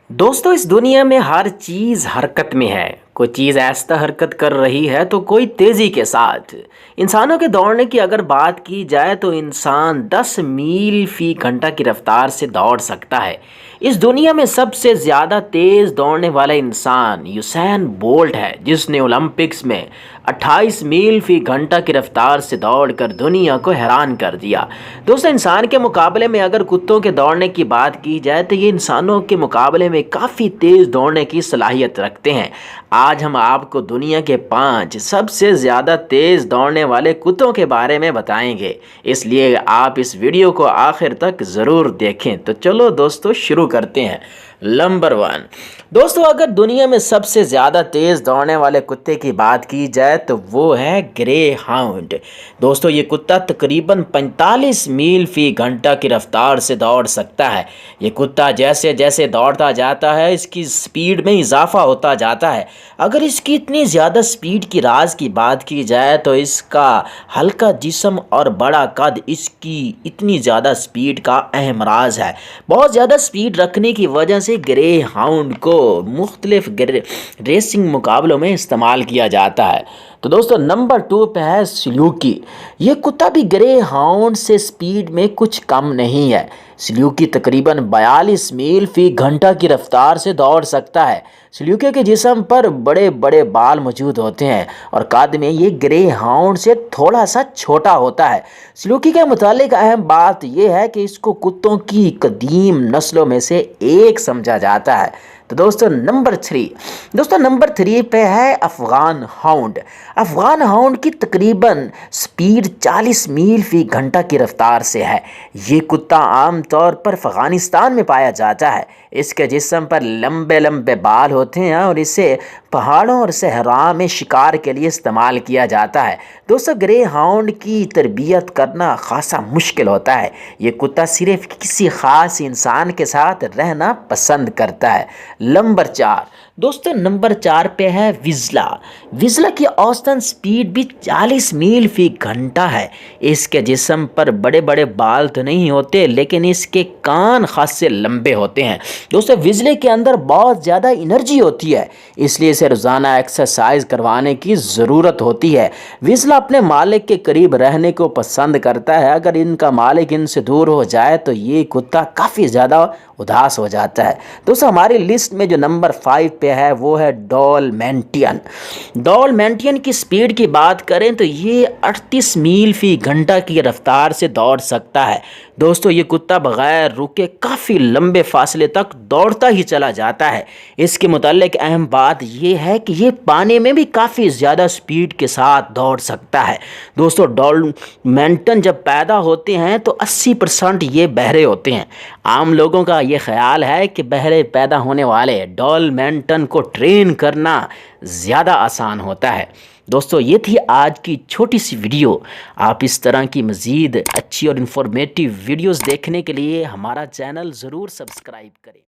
दोस्तों, इस दुनिया में हर चीज़ हरकत में है। कोई चीज़ ऐसा हरकत कर रही है तो कोई तेज़ी के साथ। इंसानों के दौड़ने की अगर बात की जाए तो इंसान 10 मील फी घंटा की रफ्तार से दौड़ सकता है। इस दुनिया में सबसे ज़्यादा तेज़ दौड़ने वाला इंसान यूसैन बोल्ट है, जिसने ओलंपिक्स में 28 मील फी घंटा की रफ्तार से दौड़कर दुनिया को हैरान कर दिया। दोस्तों, इंसान के मुकाबले में अगर कुत्तों के दौड़ने की बात की जाए तो ये इंसानों के मुकाबले में काफ़ी तेज़ दौड़ने की सलाहियत रखते हैं। आज हम आपको दुनिया के 5 सबसे ज़्यादा तेज़ दौड़ने वाले कुत्तों के बारे में बताएंगे, इसलिए आप इस वीडियो को आखिर तक ज़रूर देखें। तो चलो दोस्तों, शुरू करते हैं। नंबर 1 दोस्तों, अगर दुनिया में सबसे ज़्यादा तेज़ दौड़ने वाले कुत्ते की बात की जाए तो वो है ग्रे हाउंड। दोस्तों, ये कुत्ता तकरीबन 45 मील फी घंटा की रफ्तार से दौड़ सकता है। ये कुत्ता जैसे जैसे दौड़ता जाता है, इसकी स्पीड में इजाफा होता जाता है। अगर इसकी इतनी ज़्यादा स्पीड की राज की बात की जाए तो इसका हल्का जिस्म और बड़ा कद इसकी इतनी ज़्यादा स्पीड का अहम राज है। बहुत ज़्यादा स्पीड रखने की वजह से ग्रे हाउंड को मुख्तलिफ रेसिंग मुकाबलों में इस्तेमाल किया जाता है। तो दोस्तों, नंबर 2 पे है सल्यूकी। ये कुत्ता भी ग्रे हाउंड से स्पीड में कुछ कम नहीं है। सल्यूकी तकरीबन 42 मील फी घंटा की रफ्तार से दौड़ सकता है। सल्यूकी के जिस्म पर बड़े बड़े बाल मौजूद होते हैं और कद में ये ग्रे हाउंड से थोड़ा सा छोटा होता है। सल्यूकी के मुतालिक अहम बात यह है कि इसको कुत्तों की कदीम नस्लों में से एक समझा जाता है। तो दोस्तों, नंबर 3 पे है अफ़गान हाउंड। अफ़गान हाउंड की तकरीबन स्पीड 40 मील फी घंटा की रफ्तार से है। ये कुत्ता आम तौर पर अफ़गानिस्तान में पाया जाता है। इसके जिस्म पर लंबे लंबे बाल होते हैं और इसे पहाड़ों और सहरा में शिकार के लिए इस्तेमाल किया जाता है। दोस्तों, ग्रे हाउंड की तरबियत करना खासा मुश्किल होता है। ये कुत्ता सिर्फ किसी ख़ास इंसान के साथ रहना पसंद करता है। नंबर 4 पे है विज़ला। विज़ला की औसतन स्पीड भी 40 मील फी घंटा है। इसके जिस्म पर बड़े बड़े बाल तो नहीं होते, लेकिन इसके कान खासे लंबे होते हैं। दोस्तों, विज़ले के अंदर बहुत ज़्यादा एनर्जी होती है, इसलिए इसे रोज़ाना एक्सरसाइज करवाने की ज़रूरत होती है। विज़ला अपने मालिक के करीब रहने को पसंद करता है। अगर इनका मालिक इनसे दूर हो जाए तो ये कुत्ता काफ़ी ज़्यादा उदास हो जाता है। दोस्तों, हमारी लिस्ट में जो नंबर 5 पे है वो है डॉलमेंटियन। डॉलमेंटियन की स्पीड की बात करें तो ये 38 मील फी घंटा की रफ्तार से दौड़ सकता है। दोस्तों, ये कुत्ता बगैर रुके काफ़ी लंबे फासले तक दौड़ता ही चला जाता है। इसके मुताल्लिक अहम बात यह है कि ये पानी में भी काफ़ी ज़्यादा स्पीड के साथ दौड़ सकता है। दोस्तों, डॉलमेंटन जब पैदा होते हैं तो 80% ये बहरे होते हैं। आम लोगों का ये ख्याल है कि बहरे पैदा होने वाले डॉलमेंटन को ट्रेन करना ज़्यादा आसान होता है। दोस्तों, ये थी आज की छोटी सी वीडियो। आप इस तरह की मज़ीद अच्छी और इन्फॉर्मेटिव वीडियोस देखने के लिए हमारा चैनल ज़रूर सब्सक्राइब करें।